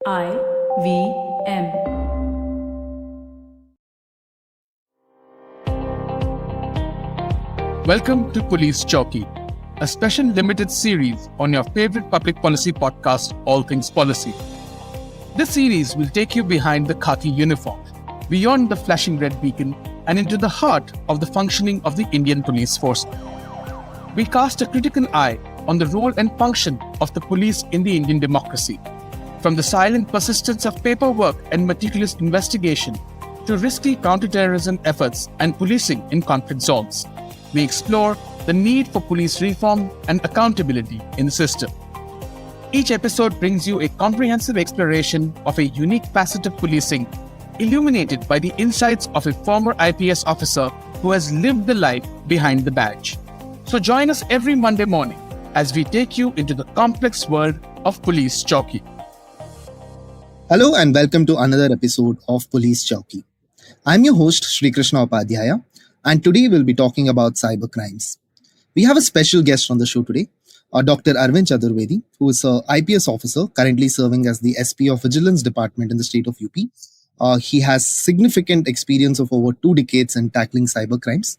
IVM. Welcome to Police Chowki, a special limited series on your favorite public policy podcast, All Things Policy. This series will take you behind the khaki uniform, beyond the flashing red beacon, and into the heart of the functioning of the Indian police force. We cast a critical eye on the role and function of the police in the Indian democracy, from the silent persistence of paperwork and meticulous investigation to risky counterterrorism efforts and policing in conflict zones. We explore the need for police reform and accountability in the system. Each episode brings you a comprehensive exploration of a unique facet of policing, illuminated by the insights of a former IPS officer who has lived the life behind the badge. So join us every Monday morning as we take you into the complex world of Police Chowki. Hello and welcome to another episode of Police Chowki. I'm your host Shrikrishna Upadhyaya, and today we'll be talking about cybercrimes. We have a special guest on the show today, Dr. Aravind Chaturvedi, who is an IPS officer currently serving as the SP of Vigilance Department in the state of UP. He has significant experience of over 2 decades in tackling cybercrimes.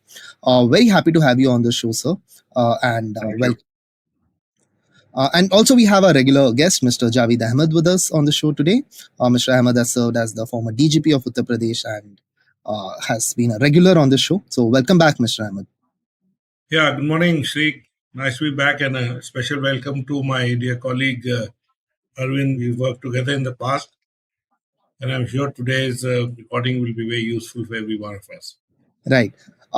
Very happy to have you on the show, sir, and welcome. And also we have a regular guest, Mr. Javeed Ahmad, with us on the show today. Mr. Ahmad has served as the former DGP of Uttar Pradesh and has been a regular on the show. So welcome back, Mr. Ahmad. Yeah, good morning, Shrik. Nice to be back, and a special welcome to my dear colleague, Arvind. We've worked together in the past, and I'm sure today's recording will be very useful for every one of us. Right.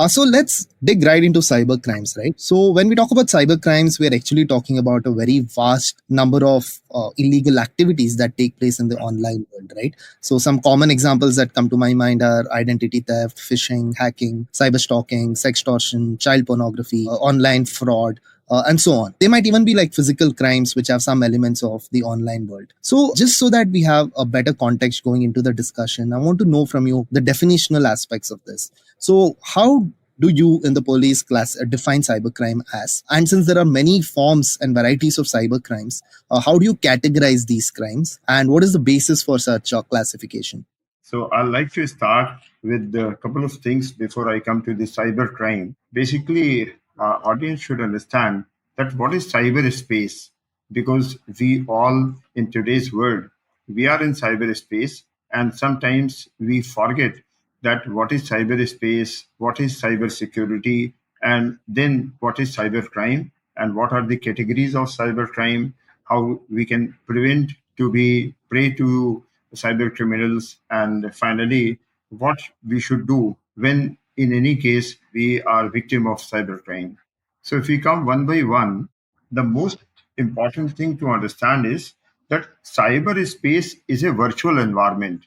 So let's dig right into cyber crimes, right? So when we talk about cyber crimes, we're actually talking about a very vast number of illegal activities that take place in the online world, right? So some common examples that come to my mind are identity theft, phishing, hacking, cyber stalking, sextortion, child pornography, online fraud, and so on. They might even be like physical crimes, which have some elements of the online world. So just so that we have a better context going into the discussion, I want to know from you the definitional aspects of this. So how do you in the police class define cybercrime as? And since there are many forms and varieties of cybercrimes, how do you categorize these crimes? And what is the basis for such classification? So I'd like to start with a couple of things before I come to the cybercrime. Basically, our audience should understand that what is cyberspace, because we all in today's world, we are in cyberspace, and sometimes we forget that what is cyberspace, what is cybersecurity, and then what is cybercrime, and what are the categories of cybercrime, how we can prevent to be prey to cyber criminals, and finally, what we should do when in any case we are victim of cybercrime. So if we come one by one, the most important thing to understand is that cyberspace is a virtual environment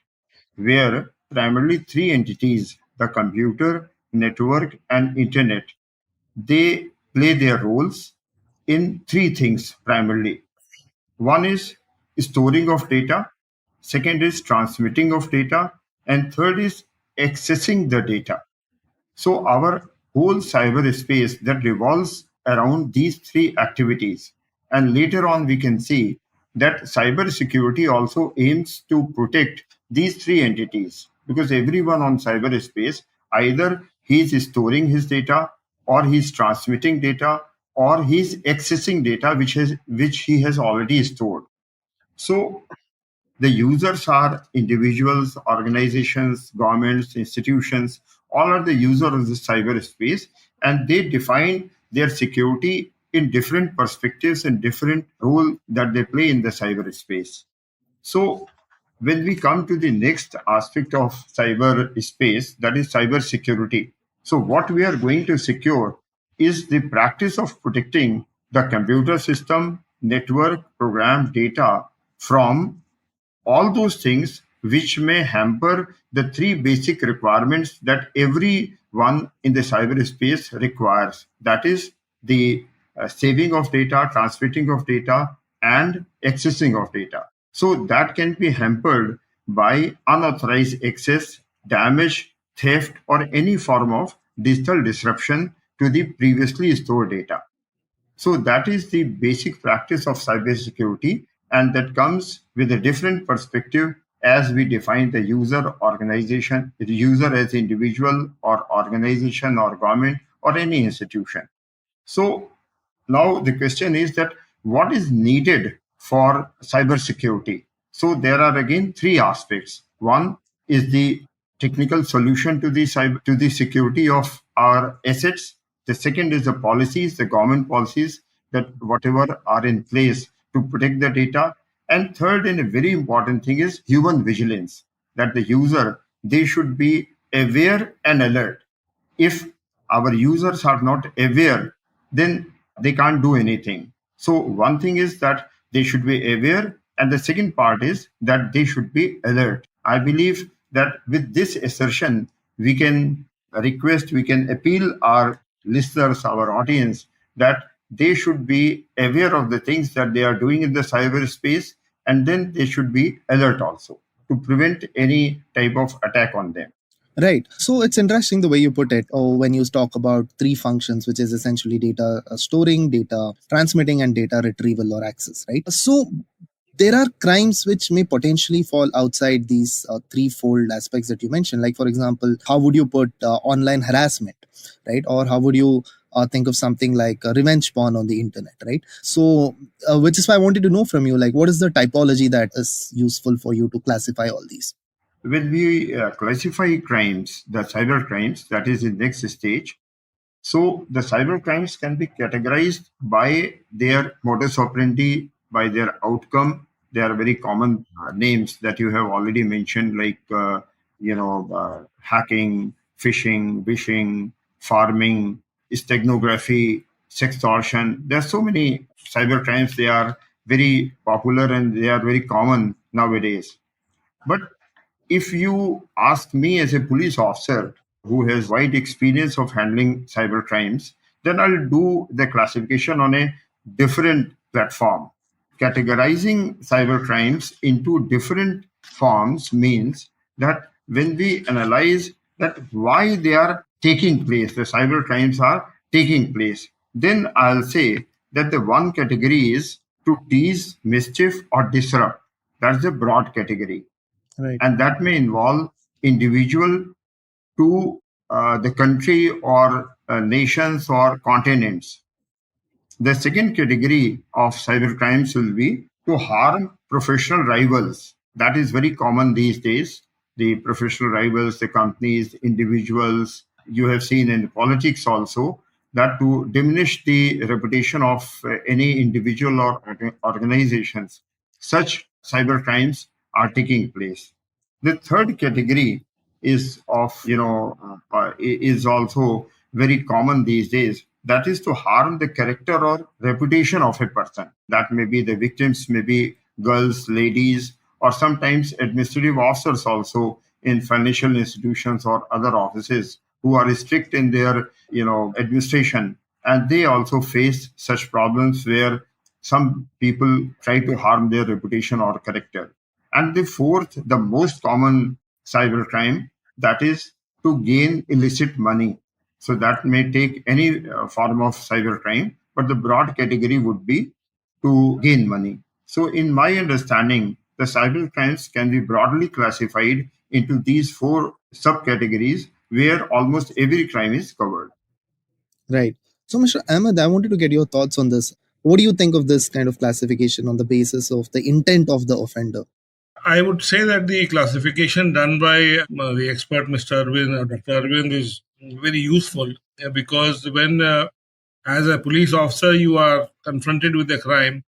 where primarily 3 entities, the computer, network, and internet, they play their roles in 3 things primarily. One is storing of data, second is transmitting of data, and third is accessing the data. So our whole cyberspace that revolves around these 3 activities. And later on, we can see that cybersecurity also aims to protect these 3 entities, because everyone on cyberspace, either he's storing his data, or he's transmitting data, or he's accessing data which he has already stored. So the users are individuals, organizations, governments, institutions, all are the users of the cyberspace, and they define their security in different perspectives and different role that they play in the cyberspace. So when we come to the next aspect of cyberspace, that is cybersecurity. So what we are going to secure is the practice of protecting the computer system, network, program, data from all those things which may hamper the 3 basic requirements that everyone in the cyberspace requires. That is the saving of data, transmitting of data, and accessing of data. So that can be hampered by unauthorized access, damage, theft, or any form of digital disruption to the previously stored data. So that is the basic practice of cybersecurity. and that comes with a different perspective as we define the user, organization, the user as individual or organization or government or any institution. So now the question is that what is needed for cybersecurity? So there are again three aspects. One is the technical solution to the security of our assets. The second is the policies, the government policies that whatever are in place to protect the data. And third, and a very important thing is human vigilance, that the user, they should be aware and alert. If our users are not aware, then they can't do anything. So one thing is that they should be aware, and the second part is that they should be alert. I believe that with this assertion, we can request, we can appeal our listeners, our audience, that they should be aware of the things that they are doing in the cyberspace, and then they should be alert also to prevent any type of attack on them. Right. So it's interesting the way you put it. Oh, when you talk about three functions, which is essentially data storing, data transmitting, and data retrieval or access, right? So there are crimes which may potentially fall outside these threefold aspects that you mentioned. Like, for example, how would you put online harassment, right? Or how would you think of something like revenge porn on the internet, right? So, which is why I wanted to know from you, like, what is the typology that is useful for you to classify all these? When we classify crimes, the cyber crimes, that is the next stage. So the cyber crimes can be categorized by their modus operandi, by their outcome. They are very common names that you have already mentioned, like hacking, phishing, wishing, farming, steganography, sextortion. There are so many cyber crimes. They are very popular and they are very common nowadays. But if you ask me as a police officer who has wide experience of handling cyber crimes, then I'll do the classification on a different platform. Categorizing cyber crimes into different forms means that when we analyze that why they are taking place, the cyber crimes are taking place, then I'll say that the one category is to tease, mischief, or disrupt. That's the broad category. Right. And that may involve individual to the country or nations or continents. The second category of cyber crimes will be to harm professional rivals. That is very common these days. The professional rivals, the companies, individuals, you have seen in politics also, that to diminish the reputation of any individual or organizations, such cyber crimes are taking place. The third category is is also very common these days. That is to harm the character or reputation of a person. That may be the victims, may be girls, ladies, or sometimes administrative officers also in financial institutions or other offices who are strict in their administration, and they also face such problems where some people try to harm their reputation or character. And the fourth, the most common cybercrime, that is to gain illicit money. So that may take any form of cybercrime, but the broad category would be to gain money. So in my understanding, the cybercrimes can be broadly classified into these four subcategories where almost every crime is covered. Right. So, Mr. Ahmed, I wanted to get your thoughts on this. What do you think of this kind of classification on the basis of the intent of the offender? I would say that the classification done by the expert, Mr. Arvind, Dr. Arvind, is very useful because when, as a police officer, you are confronted with a crime,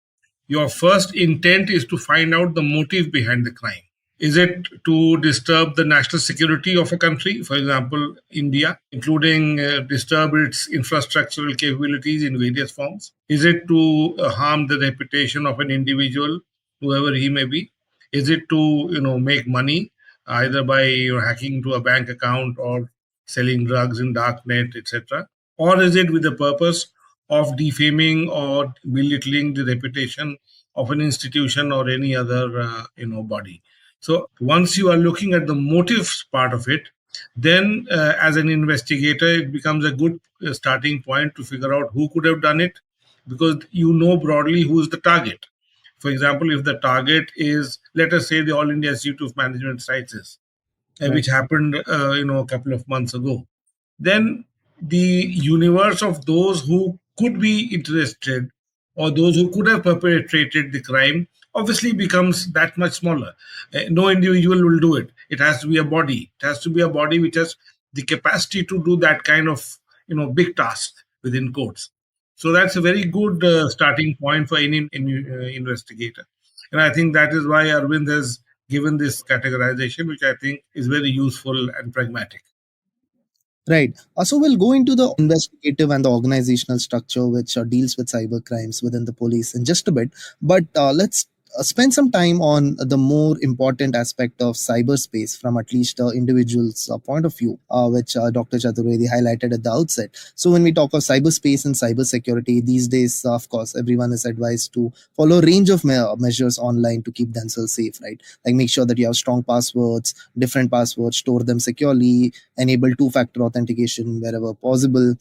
your first intent is to find out the motive behind the crime. Is it to disturb the national security of a country, for example, India, including disturb its infrastructural capabilities in various forms? Is it to harm the reputation of an individual, whoever he may be? Is it to make money either by hacking to a bank account or selling drugs in darknet, etc.? Or is it with the purpose of defaming or belittling the reputation of an institution or any other body? So once you are looking at the motives part of it, then as an investigator, it becomes a good starting point to figure out who could have done it, because you know broadly who is the target. For example, if the target is, let us say, the All India Institute of Management Sciences, which happened, a couple of months ago, then the universe of those who could be interested or those who could have perpetrated the crime obviously becomes that much smaller. No individual will do it. It has to be a body. It has to be a body which has the capacity to do that kind of big task within courts. So that's a very good starting point for any investigator. And I think that is why Arvind has given this categorization, which I think is very useful and pragmatic. Right. So we'll go into the investigative and the organizational structure which deals with cyber crimes within the police in just a bit. But let's spend some time on the more important aspect of cyberspace from at least individual's point of view, which Dr. Chaturvedi highlighted at the outset. So when we talk of cyberspace and cybersecurity, these days, of course, everyone is advised to follow a range of measures online to keep themselves safe, right? Like make sure that you have strong passwords, different passwords, store them securely, enable two-factor authentication wherever possible,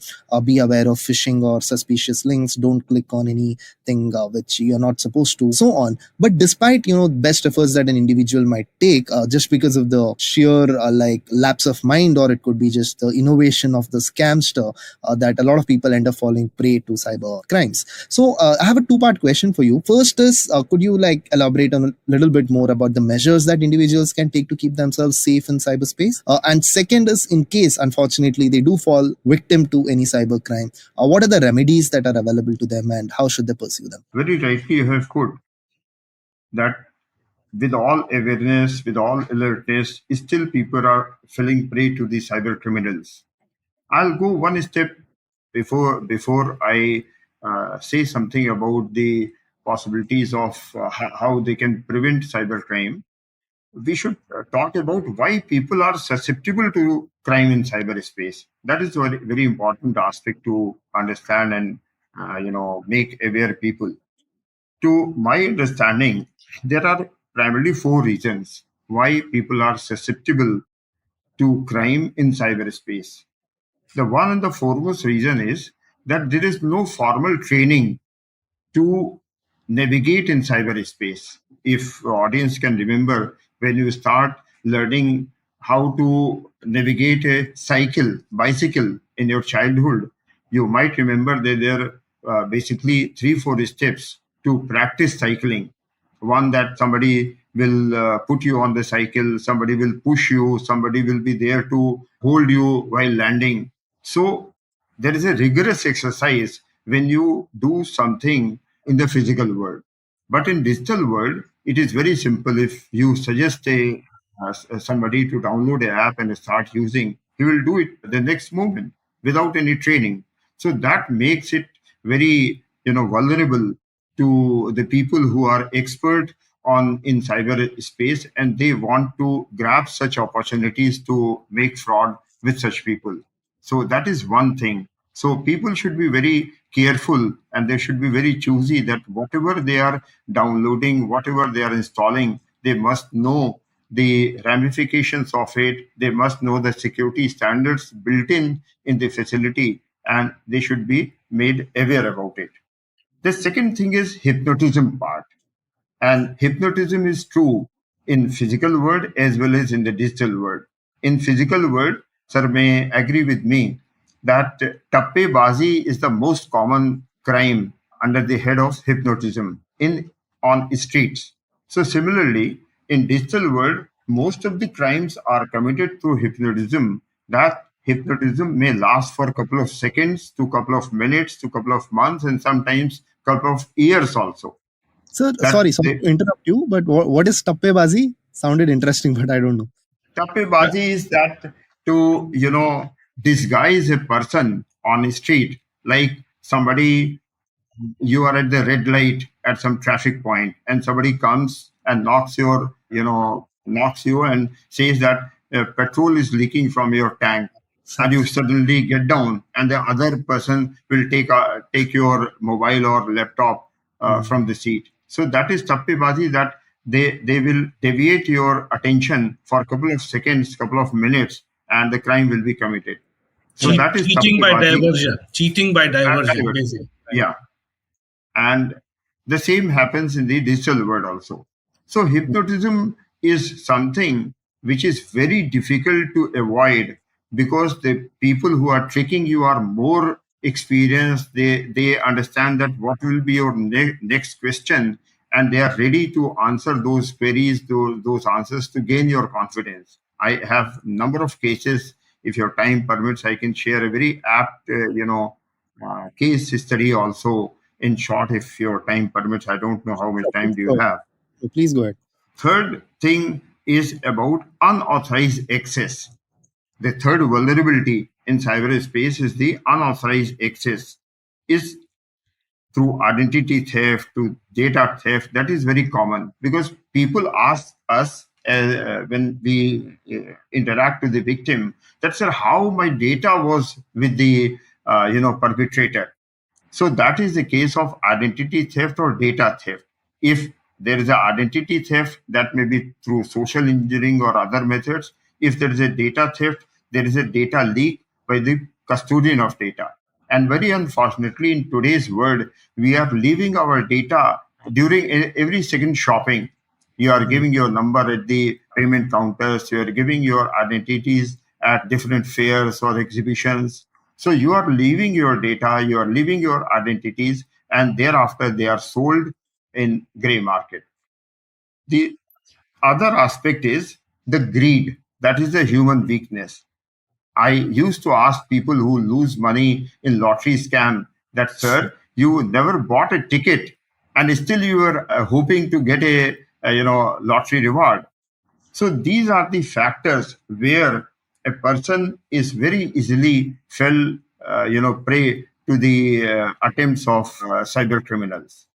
be aware of phishing or suspicious links, don't click on anything which you're not supposed to, so on. But despite best efforts that an individual might take, just because of the sheer lapse of mind, or it could be just the innovation of the scamster, that a lot of people end up falling prey to cyber crimes. So I have a two-part question for you. First is, could you elaborate on a little bit more about the measures that individuals can take to keep themselves safe in cyberspace? And second is, in case unfortunately they do fall victim to any cyber crime, what are the remedies that are available to them and how should they pursue them? Very rightly you have put that with all awareness, with all alertness, still people are falling prey to the cyber criminals. I'll go one step before I say something about the possibilities of how they can prevent cybercrime. We should talk about why people are susceptible to crime in cyberspace. That is a very, very important aspect to understand and make aware people. To my understanding, there are primarily four reasons why people are susceptible to crime in cyberspace. The one and the foremost reason is that there is no formal training to navigate in cyberspace. If audience can remember, when you start learning how to navigate a bicycle in your childhood, you might remember that there are basically 3-4 steps to practice cycling. One, that somebody will put you on the cycle, somebody will push you, somebody will be there to hold you while landing. So there is a rigorous exercise when you do something in the physical world. But in digital world, it is very simple. If you suggest somebody to download an app and start using, he will do it the next moment without any training. So that makes it very vulnerable to the people who are expert on in cyberspace, and they want to grab such opportunities to make fraud with such people. So that is one thing. So people should be very careful and they should be very choosy that whatever they are downloading, whatever they are installing, they must know the ramifications of it. They must know the security standards built in the facility, and they should be made aware about it. The second thing is hypnotism part. And hypnotism is true in physical world as well as in the digital world. In physical world, sir may agree with me that tappebazi is the most common crime under the head of hypnotism in on streets. So similarly, in digital world, most of the crimes are committed through hypnotism. That hypnotism may last for a couple of seconds to couple of minutes to couple of months and sometimes couple of years also. Sir, That sorry to interrupt you, but what is tappebazi? Sounded interesting, but I don't know. tappebazi is that to disguise a person on a street, like somebody, you are at the red light at some traffic point and somebody comes and knocks you and says that petrol is leaking from your tank, and you suddenly get down and the other person will take your mobile or laptop from the seat. So that is tappebazi, that they will deviate your attention for a couple of seconds, couple of minutes, and the crime will be committed. So that is cheating by tappebazi. diversion. Cheating by diversion, Diversion. basically. Yeah. And The same happens in the digital world also. So hypnotism is something which is very difficult to avoid, because the people who are tricking you are more experienced. They understand that what will be your next question, and they are ready to answer those queries, those answers, to gain your confidence. I have number of cases. If your time permits, I can share a very apt case study also, in short, if your time permits. I don't know how much time Please do go you ahead. have. Please go ahead. Third thing is about unauthorized access. The third vulnerability in cyberspace is the unauthorized access, is through identity theft to data theft. That is very common, because people ask us when we interact with the victim, that, sir, how my data was with the perpetrator. So that is the case of identity theft or data theft. If there is an identity theft, that may be through social engineering or other methods. If there is a data theft, there is a data leak by the custodian of data. And very unfortunately, in today's world, we are leaving our data during every second shopping. You are giving your number at the payment counters, you are giving your identities at different fairs or exhibitions. So you are leaving your data, you are leaving your identities, and thereafter they are sold in gray market. The other aspect is the greed. That is the human weakness. I used to ask people who lose money in lottery scam that, sir, you never bought a ticket and still you were hoping to get a lottery reward. So these are the factors where a person is very easily fell, prey to the attempts of cyber criminals.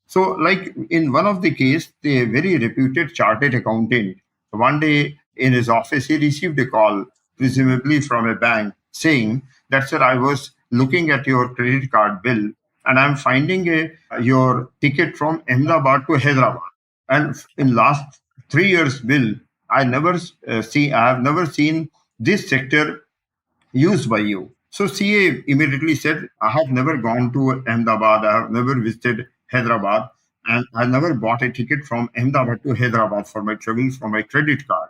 So, like in one of the case, the very reputed chartered accountant, one day in his office, he received a call, presumably from a bank, saying that, sir, I was looking at your credit card bill and I'm finding your ticket from Ahmedabad to Hyderabad. And in last 3 years bill, I have never seen this sector used by you. So CA immediately said, I have never gone to Ahmedabad, I have never visited Hyderabad, and I never bought a ticket from Ahmedabad to Hyderabad for my travel from my credit card.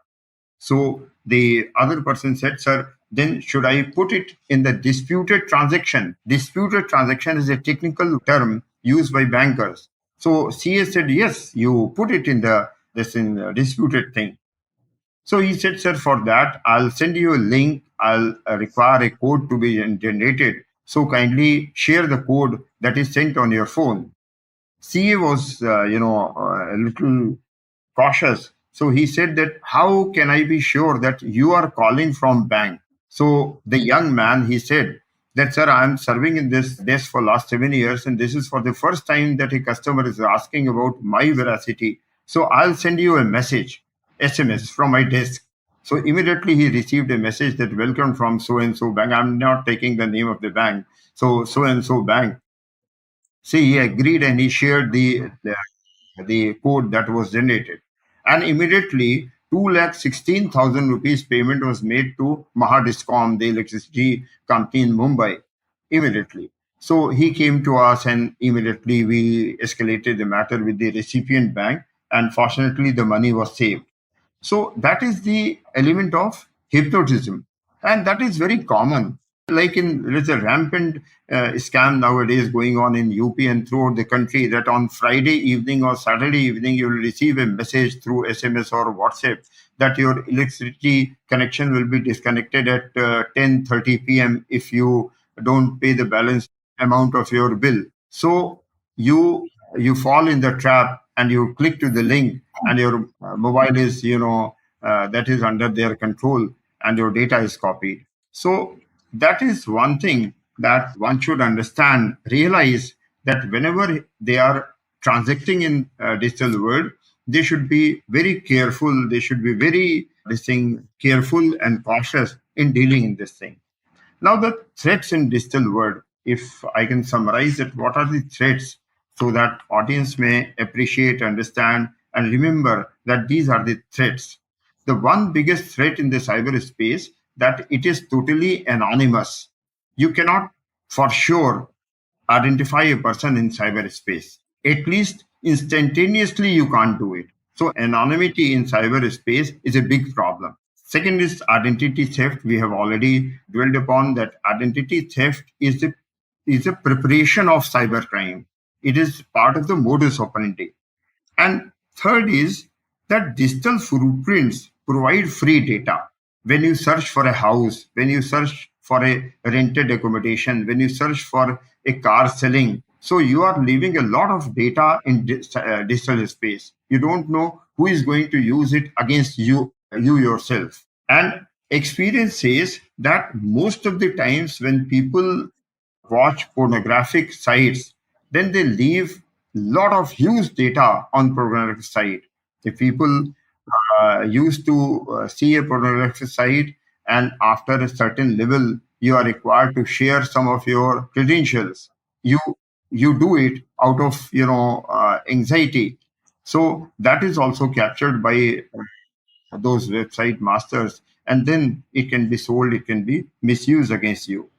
So the other person said, sir, then should I put it in the disputed transaction? Disputed transaction is a technical term used by bankers. So CA said, yes, you put it in the disputed thing. So he said, sir, for that, I'll send you a link. I'll require a code to be generated. So kindly share the code that is sent on your phone. CA was, a little cautious. So he said that, how can I be sure that you are calling from bank? So the young man, he said that, sir, I'm serving in this desk for last 7 years, and this is for the first time that a customer is asking about my veracity. So I'll send you a message, SMS from my desk. So immediately he received a message that, welcome from so and so bank. I'm not taking the name of the bank. So and so bank. See, he agreed and he shared the code that was generated. And immediately 2,16,000 rupees payment was made to Mahadiscom, the electricity company in Mumbai, immediately. So he came to us and immediately we escalated the matter with the recipient bank, and fortunately the money was saved. So that is the element of hypnotism, and that is very common. Like there's a rampant scam nowadays going on in UP and throughout the country, that on Friday evening or Saturday evening you will receive a message through SMS or WhatsApp that your electricity connection will be disconnected at 10:30 p.m. if you don't pay the balance amount of your bill. So you fall in the trap and you click to the link, and your mobile is that is under their control, and your data is copied. So that is one thing that one should understand, realize that whenever they are transacting in digital world, they should be very careful, they should be very this thing careful and cautious in dealing in this thing. Now, the threats in digital world, if I can summarize it, what are the threats, so that audience may appreciate, understand, and remember that these are the threats. The one biggest threat in the cyberspace, that it is totally anonymous. You cannot for sure identify a person in cyberspace. at least instantaneously you can't do it. So anonymity in cyberspace is a big problem. Second is identity theft. We have already dwelled upon that. Identity theft is a preparation of cybercrime. It is part of the modus operandi. And third is that digital footprints provide free data. When you search for a house, when you search for a rented accommodation, when you search for a car selling, so you are leaving a lot of data in digital space. You don't know who is going to use it against you yourself. And experience says that most of the times when people watch pornographic sites, then they leave lot of huge data on pornographic site. If people used to see a pornographic site, and after a certain level, you are required to share some of your credentials. You you do it out of anxiety. So that is also captured by those website masters, and then it can be sold. It can be misused against you.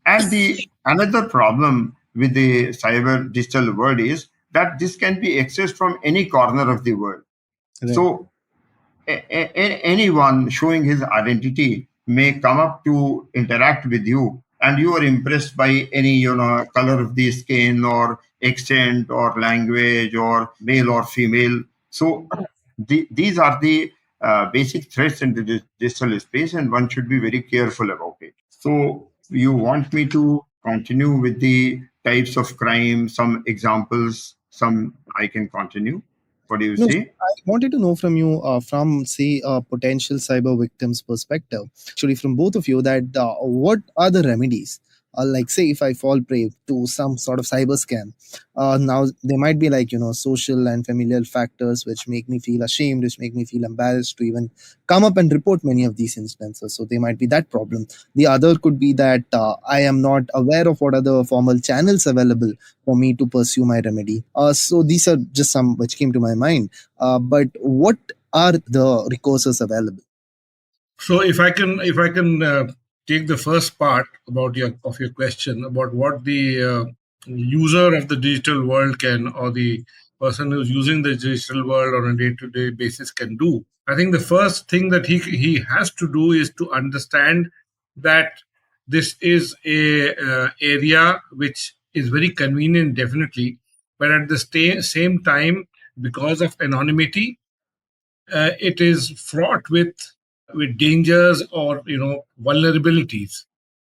And the another problem with the cyber digital world is that this can be accessed from any corner of the world. Right. So anyone showing his identity may come up to interact with you, and you are impressed by any color of the skin or accent or language or male or female. So these are the basic threats in the digital space, and one should be very careful about it. So you want me to continue with the types of crime, some examples, some I can continue. What do you No, say? I wanted to know from you, from say a potential cyber victim's perspective, actually from both of you, that what are the remedies? Like, say, if I fall prey to some sort of cyber scam, now there might be like social and familial factors which make me feel ashamed, which make me feel embarrassed to even come up and report many of these instances. So there might be that problem. The other could be that I am not aware of what are the formal channels available for me to pursue my remedy. So these are just some which came to my mind. But what are the recourses available? So if I can take the first part about your question about what the user of the digital world can, or the person who's using the digital world on a day-to-day basis can do. I think the first thing that he has to do is to understand that this is a area which is very convenient, definitely, but at the same time, because of anonymity, it is fraught with dangers or vulnerabilities,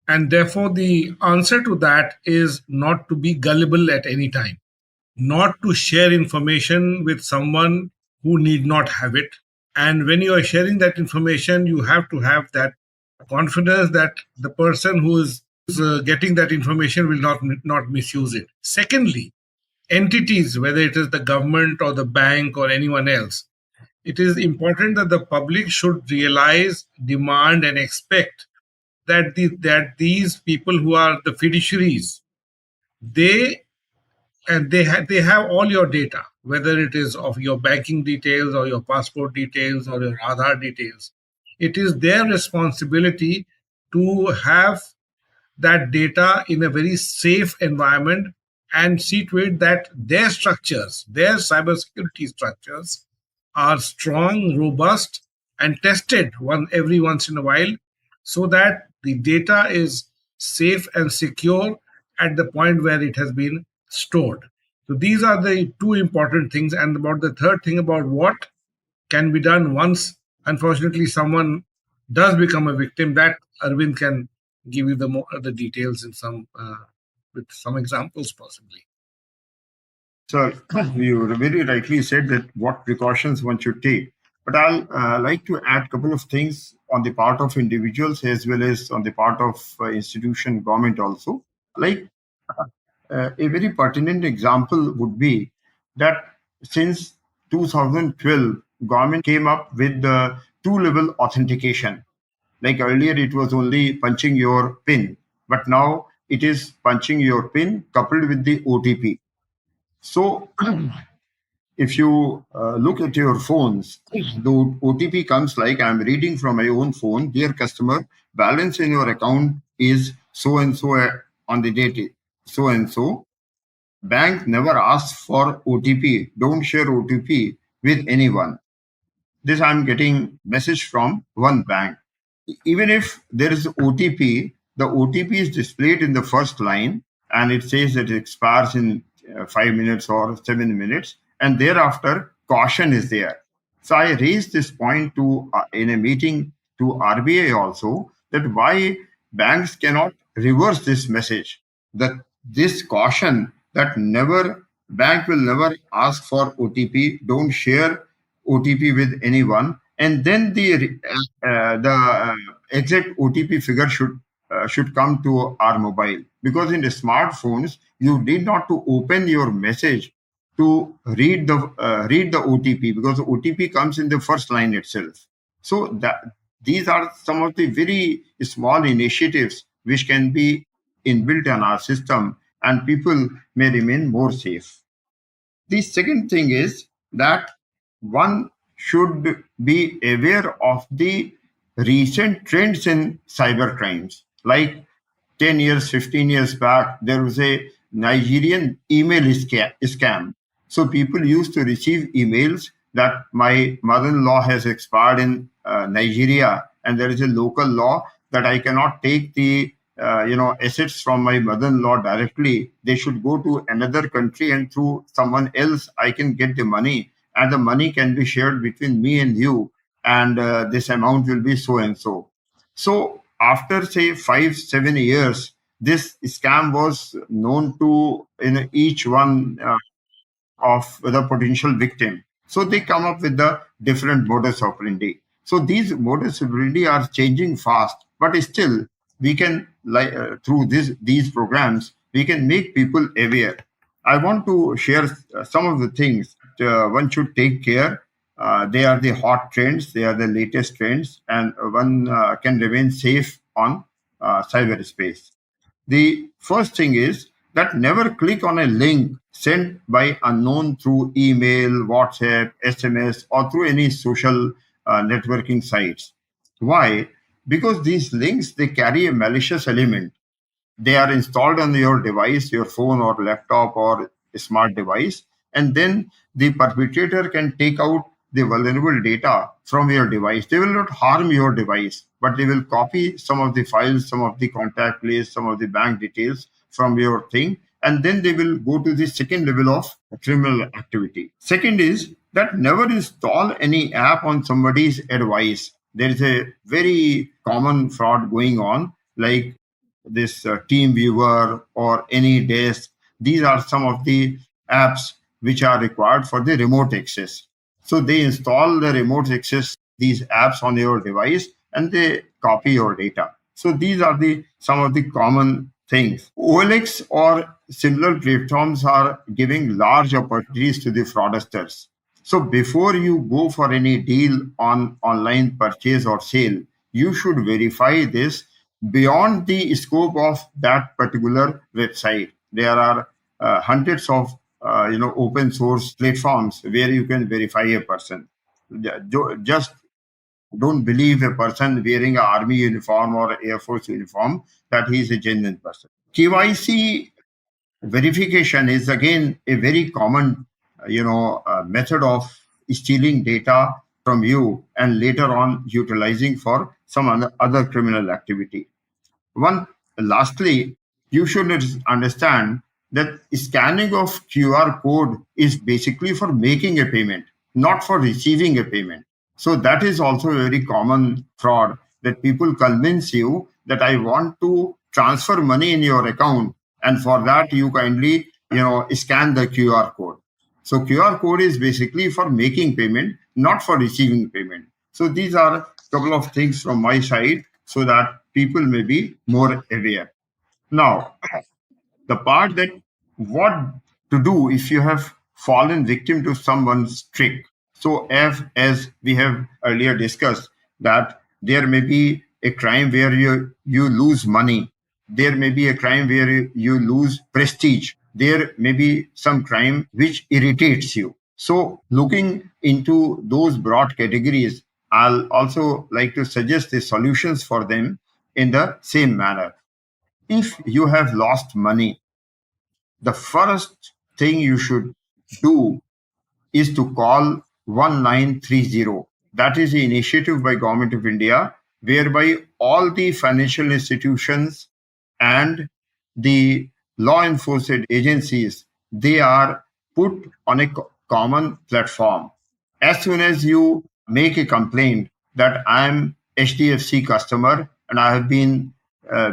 and therefore the answer to that is not to be gullible at any time, not to share information with someone who need not have it. And when you are sharing that information, you have to have that confidence that the person who is getting that information will not misuse it. Secondly, entities, whether it is the government or the bank or anyone else, it is important that the public should realize, demand, and expect that these people who are the fiduciaries, they they have all your data, whether it is of your banking details or your passport details or your Aadhaar details. It is their responsibility to have that data in a very safe environment and see to it that their structures, their cybersecurity structures, are strong, robust, and tested every once in a while, so that the data is safe and secure at the point where it has been stored. So these are the two important things. And about the third thing, about what can be done once, unfortunately, someone does become a victim, that Arvind can give you the details in some with some examples possibly. So you very rightly said that what precautions one should take. But I'll like to add a couple of things on the part of individuals as well as on the part of institution, government also. Like a very pertinent example would be that since 2012, government came up with the two-level authentication. Like earlier, it was only punching your PIN, but now it is punching your PIN coupled with the OTP. So if you look at your phones, the OTP comes like I'm reading from my own phone. Dear customer, balance in your account is so and so on the date so and so. bank never asks for OTP. Don't share OTP with anyone. This I'm getting message from one bank. Even if there is OTP, the OTP is displayed in the first line and it says that it expires in 5 minutes or 7 minutes, and thereafter caution is there. So I raised this point to in a meeting to RBI also, that why banks cannot reverse this message, that this caution, that never, bank will never ask for OTP, don't share OTP with anyone, and then the exact OTP figure should come to our mobile, because in the smartphones you need not to open your message to read the OTP, because the OTP comes in the first line itself. So that these are some of the very small initiatives which can be inbuilt in our system, and people may remain more safe. The second thing is that one should be aware of the recent trends in cyber crimes. Like 10 years, 15 years back, there was a Nigerian email scam. So people used to receive emails that my mother-in-law has expired in Nigeria, and there is a local law that I cannot take the assets from my mother-in-law directly. They should go to another country, and through someone else I can get the money, and the money can be shared between me and you, and this amount will be so and so. So after say 5-7 years, this scam was known to in each one of the potential victim. So they come up with the different modus operandi. So these modus operandi are changing fast, but still we can, like through these programs, we can make people aware. I want to share some of the things one should take care. They are the hot trends, they are the latest trends, and one can remain safe on cyberspace. The first thing is that never click on a link sent by unknown through email, WhatsApp, SMS, or through any social networking sites. Why? Because these links, they carry a malicious element. They are installed on your device, your phone or laptop or a smart device, and then the perpetrator can take out the vulnerable data from your device. They will not harm your device, but they will copy some of the files, some of the contact lists, some of the bank details from your thing, and then they will go to the second level of criminal activity. Second is that never install any app on somebody's advice. There is a very common fraud going on, like this team viewer or any desk. These are some of the apps which are required for the remote access. So they install the remote access, these apps on your device, and they copy your data. So these are the some of the common things. OLX or similar platforms are giving large opportunities to the fraudsters. So before you go for any deal on online purchase or sale, you should verify this beyond the scope of that particular website. There are hundreds of open source platforms where you can verify a person. Just don't believe a person wearing an army uniform or air force uniform that he is a genuine person. KYC verification is again a very common method of stealing data from you and later on utilizing for some other criminal activity. One, lastly, you should understand that scanning of QR code is basically for making a payment, not for receiving a payment. So that is also a very common fraud, that people convince you that I want to transfer money in your account, and for that you kindly scan the QR code. So QR code is basically for making payment, not for receiving payment. So these are a couple of things from my side so that people may be more aware. Now, the part that what to do if you have fallen victim to someone's trick. So as we have earlier discussed, that there may be a crime where you lose money, there may be a crime where you lose prestige, there may be some crime which irritates you. So looking into those broad categories, I'll also like to suggest the solutions for them in the same manner. If you have lost money, the first thing you should do is to call 1930. That is the initiative by Government of India, whereby all the financial institutions and the law enforcement agencies, they are put on a common platform. As soon as you make a complaint that I'm HDFC customer and I have been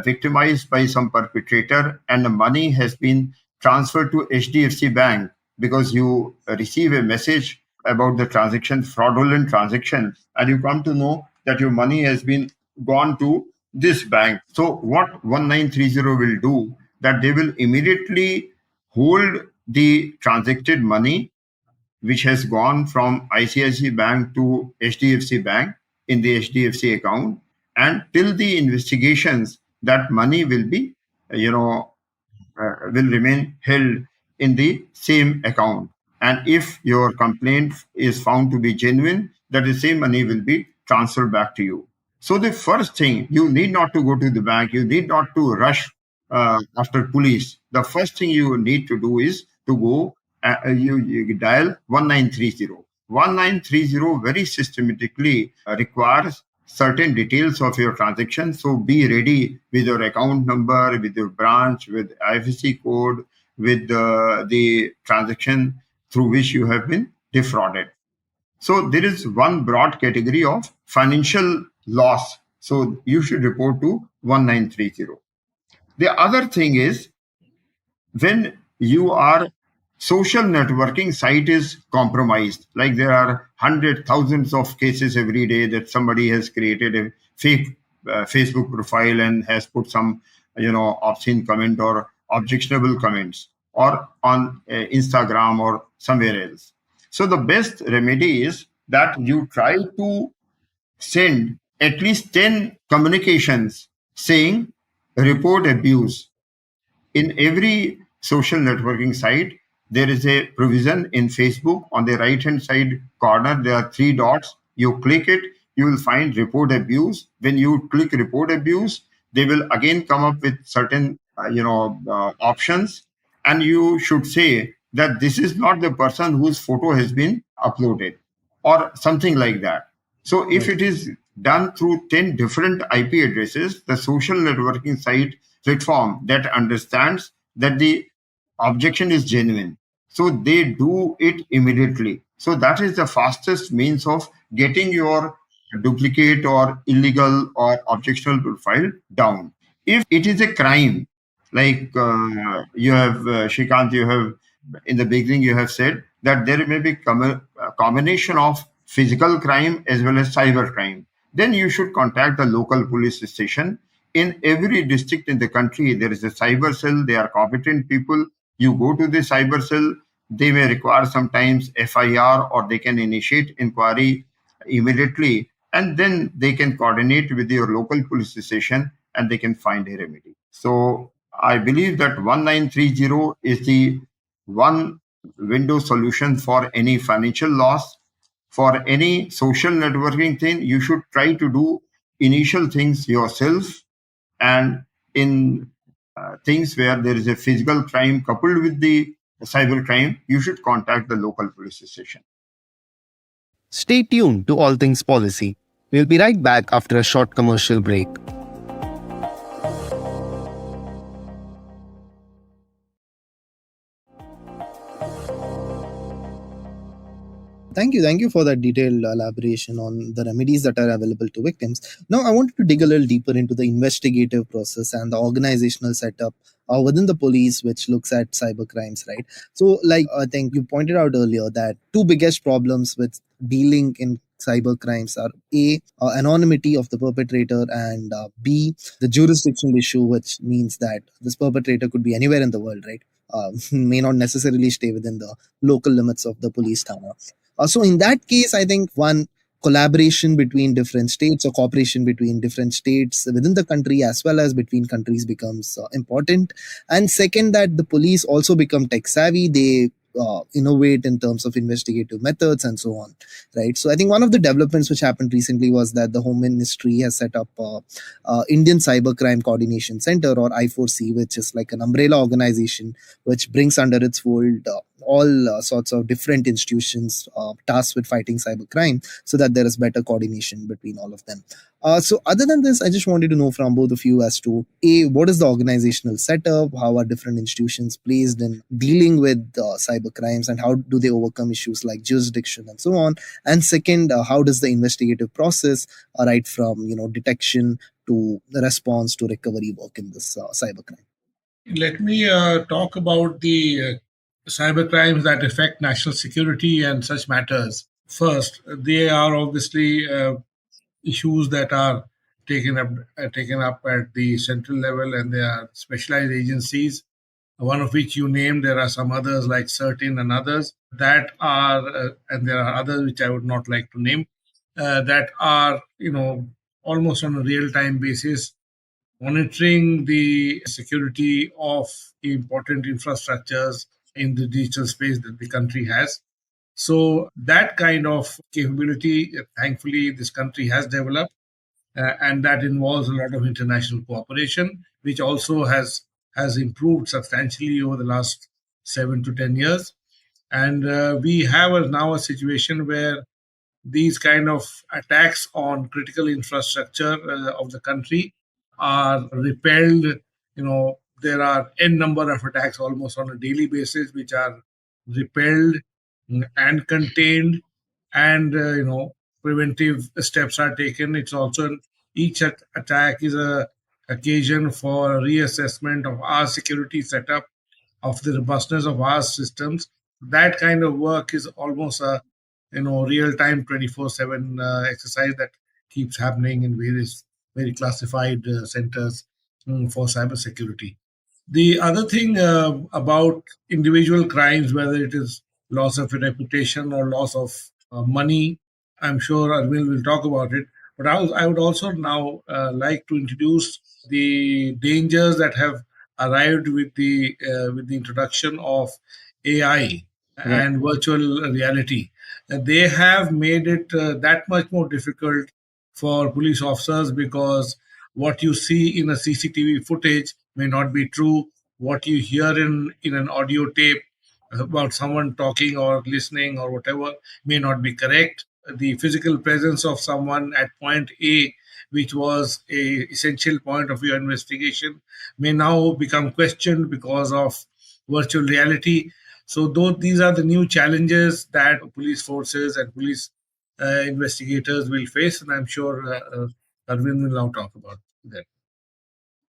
victimized by some perpetrator and the money has been transferred to HDFC Bank because you receive a message about the transaction, fraudulent transaction, and you come to know that your money has been gone to this bank. So what 1930 will do, that they will immediately hold the transacted money which has gone from ICICI Bank to HDFC Bank in the HDFC account, and till the investigations, that money will be, will remain held in the same account. And if your complaint is found to be genuine, that the same money will be transferred back to you. So the first thing, you need not to go to the bank, you need not to rush after police. The first thing you need to do is to go, you dial 1930. 1930 very systematically requires certain details of your transaction. So be ready with your account number, with your branch, with IFSC code, with the transaction through which you have been defrauded. So there is one broad category of financial loss. So you should report to 1930. The other thing is, when you are social networking site is compromised, like there are hundred thousands of cases every day that somebody has created a fake Facebook profile and has put some obscene comment or objectionable comments, or on Instagram or somewhere else. So the best remedy is that you try to send at least 10 communications saying report abuse. In every social networking site, there is a provision. In Facebook, on the right hand side corner, there are three dots. You click it, you will find report abuse. When you click report abuse, they will again come up with certain options, and you should say that this is not the person whose photo has been uploaded or something like that. So if it is done through 10 different IP addresses, the social networking site platform that understands that the objection is genuine, so they do it immediately. So that is the fastest means of getting your duplicate or illegal or objectionable profile down. If it is a crime, like you have Shrikant, you have in the beginning you have said that there may be a combination of physical crime as well as cyber crime, then you should contact the local police station. In every district in the country, there is a cyber cell. They are competent people. You go to the cyber cell. They may require sometimes FIR, or they can initiate inquiry immediately, and then they can coordinate with your local police station and they can find a remedy. So I believe that 1930 is the one window solution for any financial loss. For any social networking thing, you should try to do initial things yourself, and in things where there is a physical crime coupled with the cyber crime, you should contact the local police station. Stay tuned to All Things Policy. We'll be right back after a short commercial break. Thank you for that detailed elaboration on the remedies that are available to victims. Now, I wanted to dig a little deeper into the investigative process and the organizational setup within the police, which looks at cyber crimes, right? So, like I think you pointed out earlier, that two biggest problems with dealing in cyber crimes are A, anonymity of the perpetrator, and B, the jurisdictional issue, which means that this perpetrator could be anywhere in the world, right? May not necessarily stay within the local limits of the police town. So in that case, I think one, collaboration between different states or cooperation between different states within the country as well as between countries becomes important. And second, that the police also become tech savvy. They innovate in terms of investigative methods and so on, right? So I think one of the developments which happened recently was that the Home Ministry has set up Indian Cybercrime Coordination Center, or I4C, which is like an umbrella organization which brings under its fold all sorts of different institutions tasked with fighting cybercrime, so that there is better coordination between all of them. So other than this, I just wanted to know from both of you as to A, what is the organizational setup? How are different institutions placed in dealing with cyber crimes, and how do they overcome issues like jurisdiction and so on? And second, how does the investigative process, right from detection to the response to recovery work in this cybercrime? Let me talk about the cyber crimes that affect national security and such matters. First, they are obviously issues that are taken up at the central level, and they are specialized agencies. One of which you named. There are some others like CERTIN and others that are, and there are others which I would not like to name, that are almost on a real time basis monitoring the security of important infrastructures in the digital space that the country has. So that kind of capability, thankfully, this country has developed, and that involves a lot of international cooperation, which also has improved substantially over the last 7 to 10 years. And we have now a situation where these kind of attacks on critical infrastructure of the country are repelled. There are n number of attacks almost on a daily basis, which are repelled and contained, and preventive steps are taken. It's also each attack is a occasion for a reassessment of our security setup, of the robustness of our systems. That kind of work is almost a real time 24/7 exercise that keeps happening in various very classified centers for cybersecurity. The other thing about individual crimes, whether it is loss of a reputation or loss of money, I'm sure Arvind will talk about it. But I would also now like to introduce the dangers that have arrived with the introduction of AI and virtual reality. They have made it that much more difficult for police officers, because what you see in a CCTV footage may not be true. What you hear in an audio tape about someone talking or listening or whatever may not be correct. The physical presence of someone at point A, which was a essential point of your investigation, may now become questioned because of virtual reality. So, though these are the new challenges that police forces and police investigators will face, and I'm sure Arvind will now talk about that.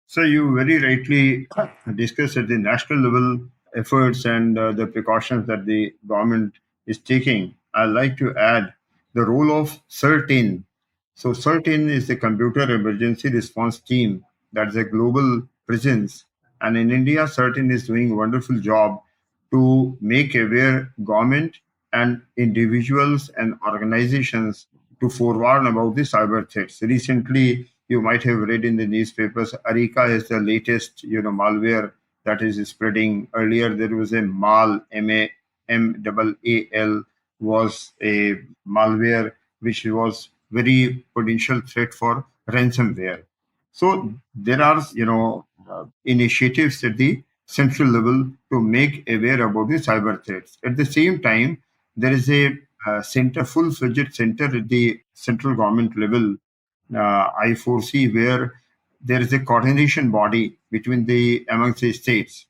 So you very rightly discussed at the national level efforts and the precautions that the government is taking. I'd like to add the role of CERTIN. So CERTIN is the Computer Emergency Response Team. That's a global presence. And in India, CERTIN is doing a wonderful job to make aware government and individuals and organizations to forewarn about the cyber threats. Recently, you might have read in the newspapers, Arica is the latest, malware that is spreading. Earlier, there was a mal, MAAL, was a malware which was very potential threat for ransomware. So there are, initiatives at the central level to make aware about the cyber threats. At the same time, there is a center, full-fledged center at the central government level, I4C, where there is a coordination body between amongst the states.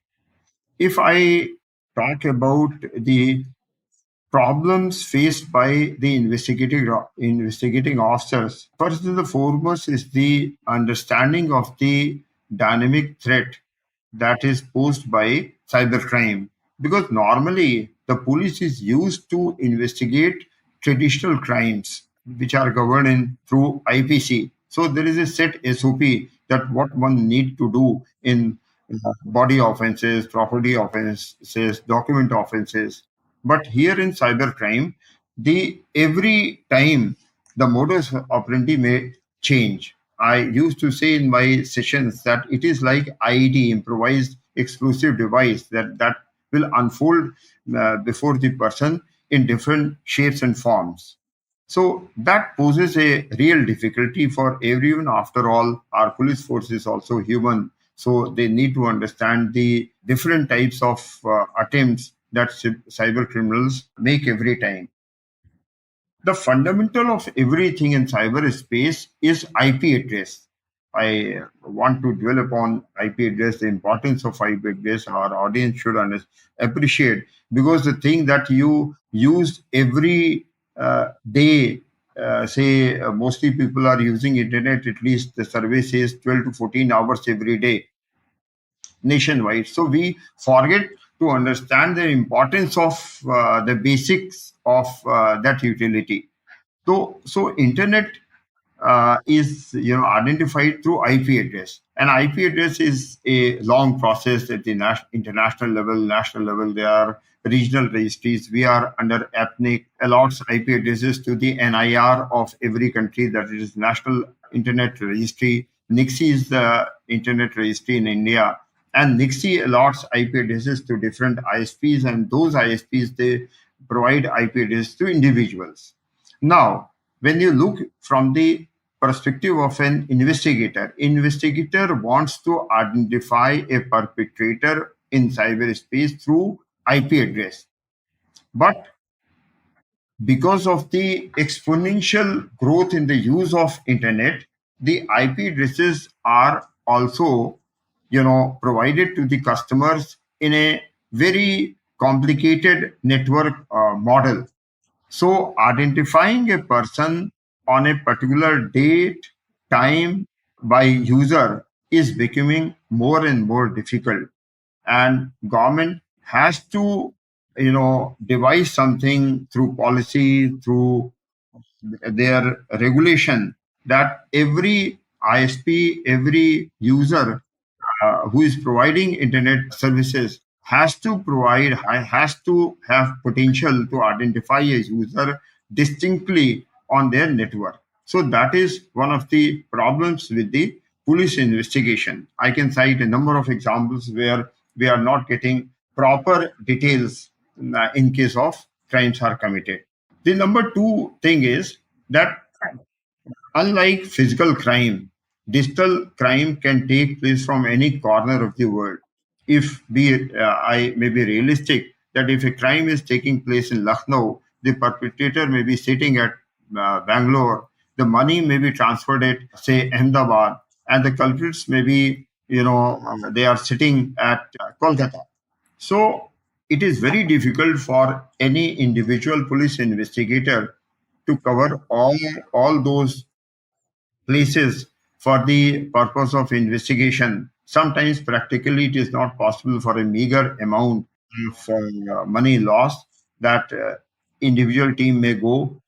If I talk about the problems faced by the investigating officers, first and the foremost is the understanding of the dynamic threat that is posed by cybercrime. Because normally the police is used to investigate traditional crimes which are governed through IPC. So there is a set SOP that what one need to do in body offenses, property offenses, document offenses. But here in cybercrime, the every time the modus operandi may change. I used to say in my sessions that it is like IED, improvised explosive device, that will unfold before the person in different shapes and forms. So that poses a real difficulty for everyone. After all, our police force is also human. So they need to understand the different types of attempts that cyber criminals make every time. The fundamental of everything in cyberspace is IP address. I want to dwell upon IP address, the importance of IP address. Our audience should appreciate, because the thing that you use every day, mostly people are using internet, at least the survey says 12 to 14 hours every day nationwide. So we forget to understand the importance of the basics of that utility. So internet is identified through IP address. And IP address is a long process at the international level, national level. There are regional registries. We are under APNIC, allots IP addresses to the NIR of every country, that is National Internet Registry. NICSI is the Internet Registry in India. And NICSI allots IP addresses to different ISPs, and those ISPs, they provide IP addresses to individuals. Now, when you look from the perspective of an investigator wants to identify a perpetrator in cyberspace through IP address. But because of the exponential growth in the use of internet, the IP addresses are also, provided to the customers in a very complicated network model. So identifying a person on a particular date, time by user is becoming more and more difficult. And government has to, devise something through policy, through their regulation, that every ISP, every user who is providing internet services has to have potential to identify a user distinctly on their network. So that is one of the problems with the police investigation. I can cite a number of examples where we are not getting proper details in case of crimes are committed. The number two thing is that, unlike physical crime, digital crime can take place from any corner of the world. If I may be realistic, that if a crime is taking place in Lucknow, the perpetrator may be sitting at Bangalore, the money may be transferred at, say, Ahmedabad, and the culprits may be, they are sitting at Kolkata. So it is very difficult for any individual police investigator to cover all those places for the purpose of investigation. Sometimes practically it is not possible for a meager amount of money lost that individual team may go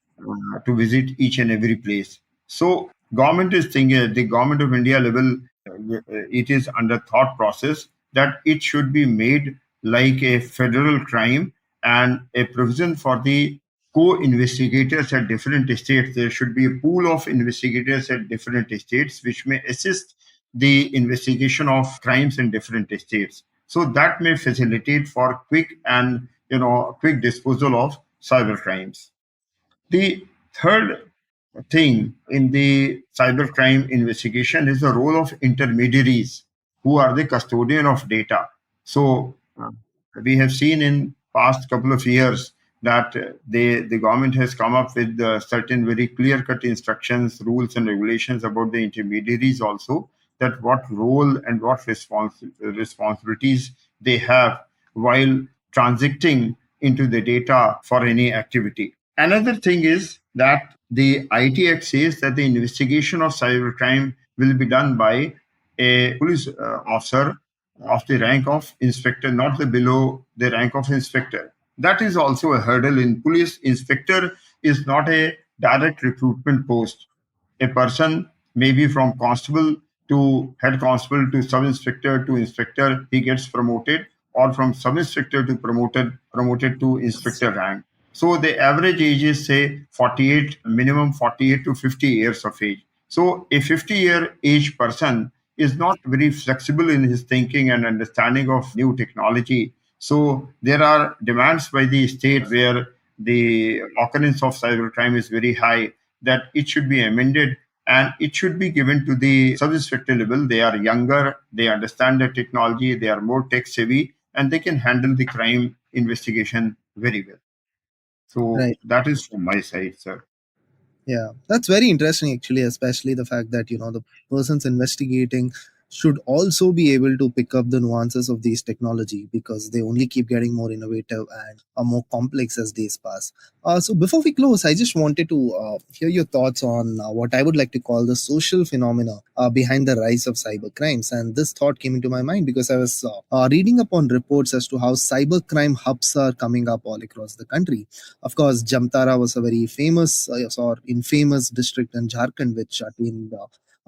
to visit each and every place. So government is thinking, the government of India level, it is under thought process that it should be made like a federal crime, and a provision for the co-investigators at different states. There should be a pool of investigators at different states which may assist the investigation of crimes in different states. So that may facilitate for quick disposal of cyber crimes. The third thing in the cybercrime investigation is the role of intermediaries who are the custodian of data. So we have seen in past couple of years that the government has come up with certain very clear-cut instructions, rules, and regulations about the intermediaries also, that what role and what responsibilities they have while transacting into the data for any activity. Another thing is that the IT Act says that the investigation of cybercrime will be done by a police officer of the rank of inspector, not the below the rank of inspector. That is also a hurdle in police. Inspector is not a direct recruitment post. A person may be from constable to head constable to sub-inspector to inspector, he gets promoted, or from sub-inspector to promoted to inspector rank. So the average age is, say, 48, minimum 48 to 50 years of age. So a 50-year age person is not very flexible in his thinking and understanding of new technology. So there are demands by the state where the occurrence of cybercrime is very high, that it should be amended and it should be given to the sub-inspector level. They are younger, they understand the technology, they are more tech savvy, and they can handle the crime investigation very well. So Right. that is from my side, sir. Yeah, that's very interesting actually, especially the fact that the person's investigating should also be able to pick up the nuances of these technology, because they only keep getting more innovative and are more complex as days pass. So before we close, I just wanted to hear your thoughts on what I would like to call the social phenomena behind the rise of cyber crimes. And this thought came into my mind because I was reading upon reports as to how cybercrime hubs are coming up all across the country. Of course, Jamtara was a very famous or infamous district in Jharkhand, which attained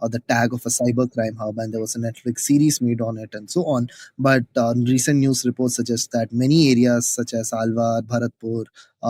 the tag of a cybercrime hub, and there was a Netflix series made on it, and so on. But recent news reports suggest that many areas such as Alwar, Bharatpur,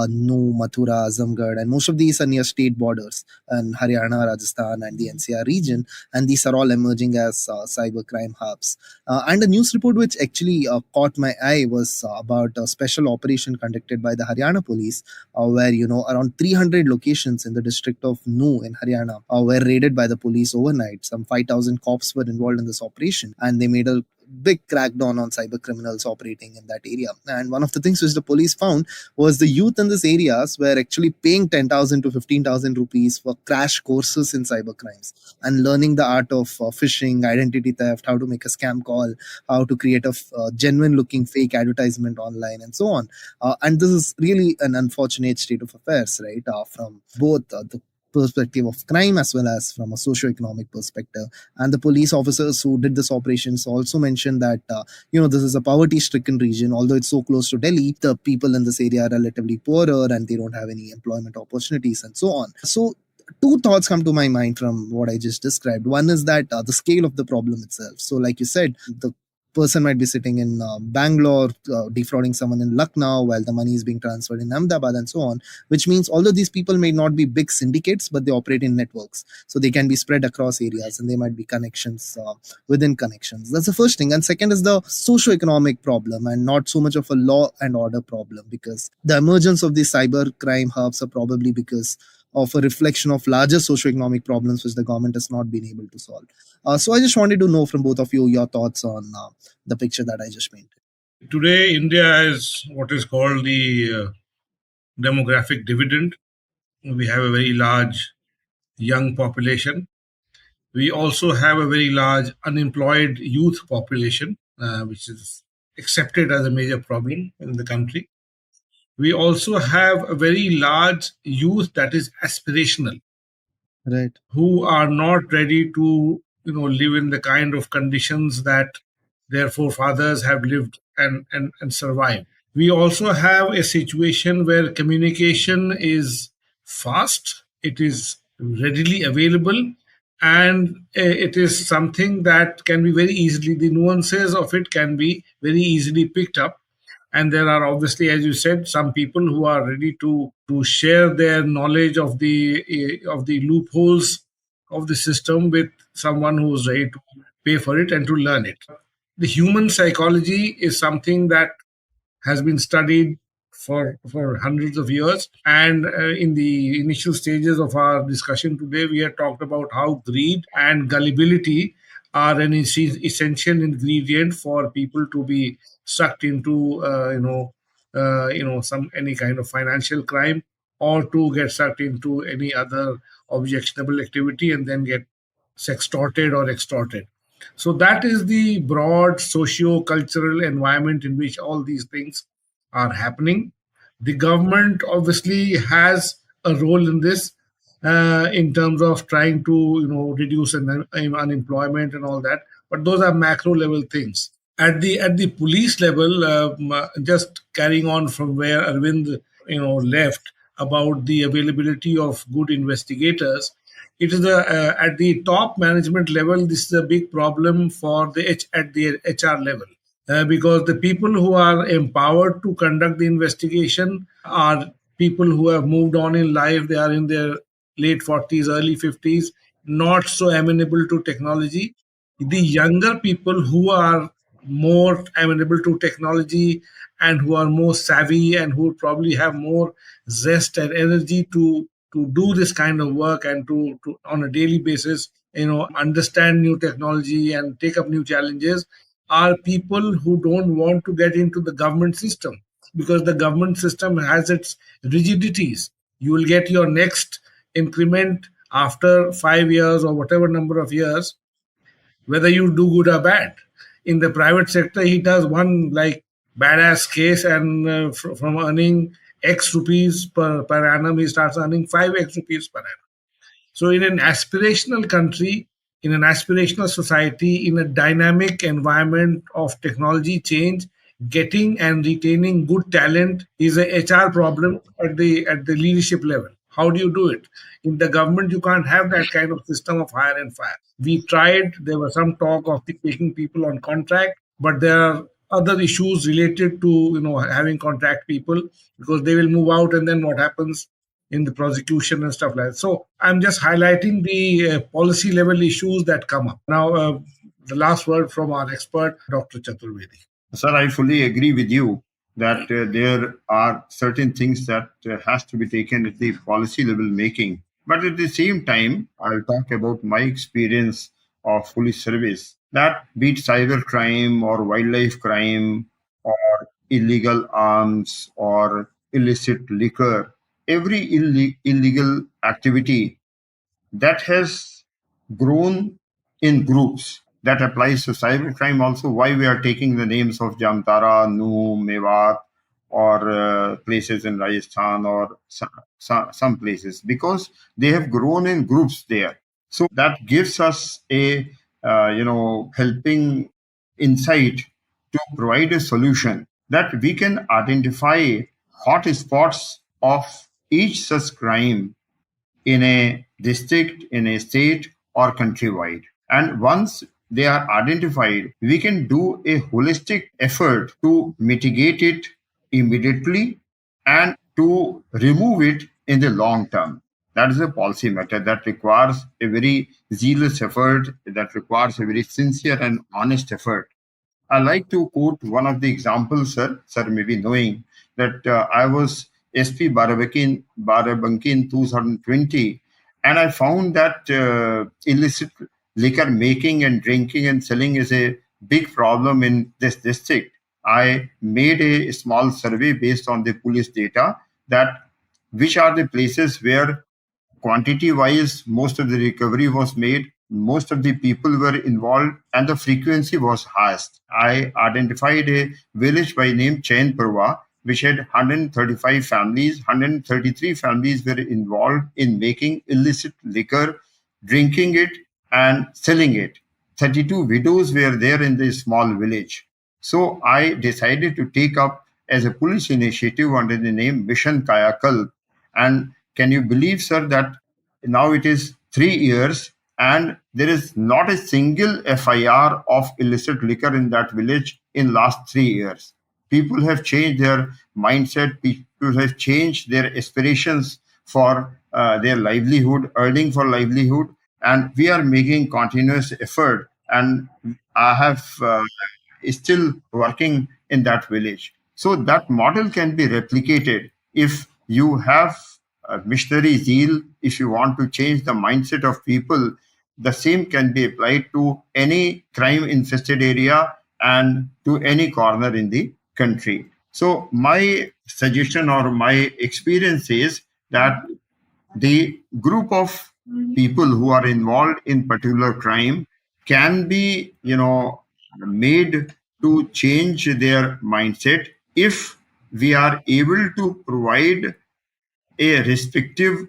Nu, Mathura, Azamgarh, and most of these are near state borders in Haryana, Rajasthan, and the NCR region, and these are all emerging as cybercrime hubs. And a news report which actually caught my eye was about a special operation conducted by the Haryana police, where around 300 locations in the district of Nu in Haryana were raided by the police overnight. Some 5,000 cops were involved in this operation, and they made a big crackdown on cyber criminals operating in that area. And one of the things which the police found was the youth in these areas were actually paying 10,000 to 15,000 rupees for crash courses in cyber crimes and learning the art of phishing, identity theft, how to make a scam call, how to create a genuine looking fake advertisement online, and so on. And this is really an unfortunate state of affairs, right? From both the perspective of crime as well as from a socio-economic perspective. And the police officers who did this operations also mentioned that this is a poverty stricken region. Although it's so close to Delhi, the people in this area are relatively poorer and they don't have any employment opportunities and so on. So two thoughts come to my mind from what I just described. One is that the scale of the problem itself. So like you said, the person might be sitting in Bangalore, defrauding someone in Lucknow while the money is being transferred in Ahmedabad and so on, which means although these people may not be big syndicates, but they operate in networks. So they can be spread across areas and they might be connections within connections. That's the first thing. And second is the socio-economic problem and not so much of a law and order problem, because the emergence of these cyber crime hubs are probably because of a reflection of larger socioeconomic problems which the government has not been able to solve. So I just wanted to know from both of you your thoughts on the picture that I just painted. Today, India is what is called the demographic dividend. We have a very large young population. We also have a very large unemployed youth population, which is accepted as a major problem in the country. We also have a very large youth that is aspirational, Right. who are not ready to live in the kind of conditions that their forefathers have lived and survived. We also have a situation where communication is fast, it is readily available, and it is something that can be very easily, the nuances of it can be very easily picked up. And there are obviously, as you said, some people who are ready to share their knowledge of the loopholes of the system with someone who's ready to pay for it and to learn it. The human psychology is something that has been studied for hundreds of years. And in the initial stages of our discussion today, we had talked about how greed and gullibility are an essential ingredient for people to be sucked into, some any kind of financial crime, or to get sucked into any other objectionable activity and then get sextorted or extorted. So that is the broad socio-cultural environment in which all these things are happening. The government obviously has a role in this, in terms of trying to reduce unemployment and all that. But those are macro level things. At the police level, just carrying on from where Arvind left about the availability of good investigators, it is at the top management level. This is a big problem for at the HR level, because the people who are empowered to conduct the investigation are people who have moved on in life. They are in their late 40s, early 50s, not so amenable to technology. The younger people who are more amenable to technology and who are more savvy and who probably have more zest and energy to do this kind of work and to on a daily basis, understand new technology and take up new challenges, are people who don't want to get into the government system, because the government system has its rigidities. You will get your next increment after 5 years or whatever number of years, whether you do good or bad. In the private sector, he does one like badass case, and from earning X rupees per annum, he starts earning 5X rupees per annum. So, in an aspirational country, in an aspirational society, in a dynamic environment of technology change, getting and retaining good talent is a HR problem at the leadership level. How do you do it? In the government, you can't have that kind of system of hire and fire. We tried. There was some talk of taking people on contract, but there are other issues related to having contract people, because they will move out, and then what happens in the prosecution and stuff like that. So I'm just highlighting the policy level issues that come up. Now, the last word from our expert, Dr. Chaturvedi. Sir, I fully agree with you that there are certain things that has to be taken at the policy level making. But at the same time, I'll talk about my experience of police service. That be it cyber crime or wildlife crime or illegal arms or illicit liquor, every illegal activity that has grown in groups. That applies to cybercrime also. Why we are taking the names of Jamtara, Noom, Mewat, or places in Rajasthan or some places, because they have grown in groups there. So that gives us a helping insight to provide a solution that we can identify hot spots of each such crime in a district, in a state, or countrywide. And once they are identified, we can do a holistic effort to mitigate it immediately and to remove it in the long term. That is a policy matter that requires a very zealous effort, that requires a very sincere and honest effort. I like to quote one of the examples, sir. Sir, maybe knowing that I was SP Barabanki in 2020, and I found that illicit liquor making and drinking and selling is a big problem in this district. I made a small survey based on the police data that which are the places where quantity wise most of the recovery was made, most of the people were involved, and the frequency was highest. I identified a village by name Chainpurwa, which had 135 families. 133 families were involved in making illicit liquor, drinking it, and selling it. 32 widows were there in this small village. So I decided to take up as a police initiative under the name Mission Kayakal. And can you believe, sir, that now it is 3 years and there is not a single FIR of illicit liquor in that village in last 3 years. People have changed their mindset. People have changed their aspirations for their livelihood, earning for livelihood, and we are making continuous effort. And I have still working in that village. So that model can be replicated if you have missionary zeal, if you want to change the mindset of people. The same can be applied to any crime infested area and to any corner in the country. So my suggestion or my experience is that the group of people who are involved in particular crime can be made to change their mindset if we are able to provide a respectable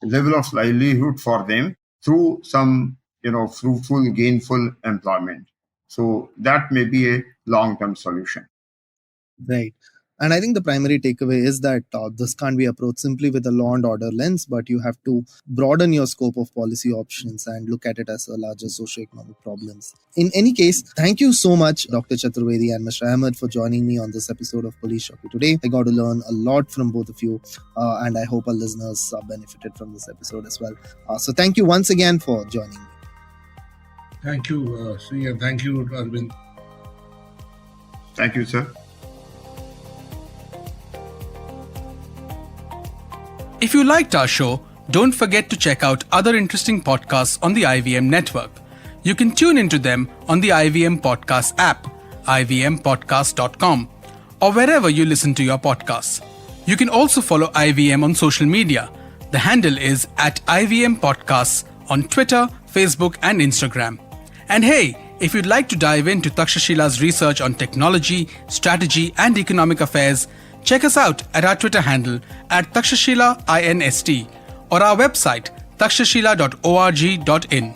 level of livelihood for them through some fruitful gainful employment. So that may be a long term solution. Right. And I think the primary takeaway is that this can't be approached simply with a law and order lens, but you have to broaden your scope of policy options and look at it as a larger socioeconomic problems. In any case, thank you so much, Dr. Chaturvedi and Mr. Ahmad, for joining me on this episode of Police Chowki today. I got to learn a lot from both of you, and I hope our listeners benefited from this episode as well. So thank you once again for joining me. Thank you, Sri, and thank you, Arvind. Thank you, sir. If you liked our show, don't forget to check out other interesting podcasts on the IVM network. You can tune into them on the IVM Podcast app, ivmpodcast.com, or wherever you listen to your podcasts. You can also follow IVM on social media. The handle is @IVM Podcasts on Twitter, Facebook, and Instagram. And hey, if you'd like to dive into Takshashila's research on technology, strategy, and economic affairs, check us out at our Twitter handle @TakshashilaINST or our website takshashila.org.in.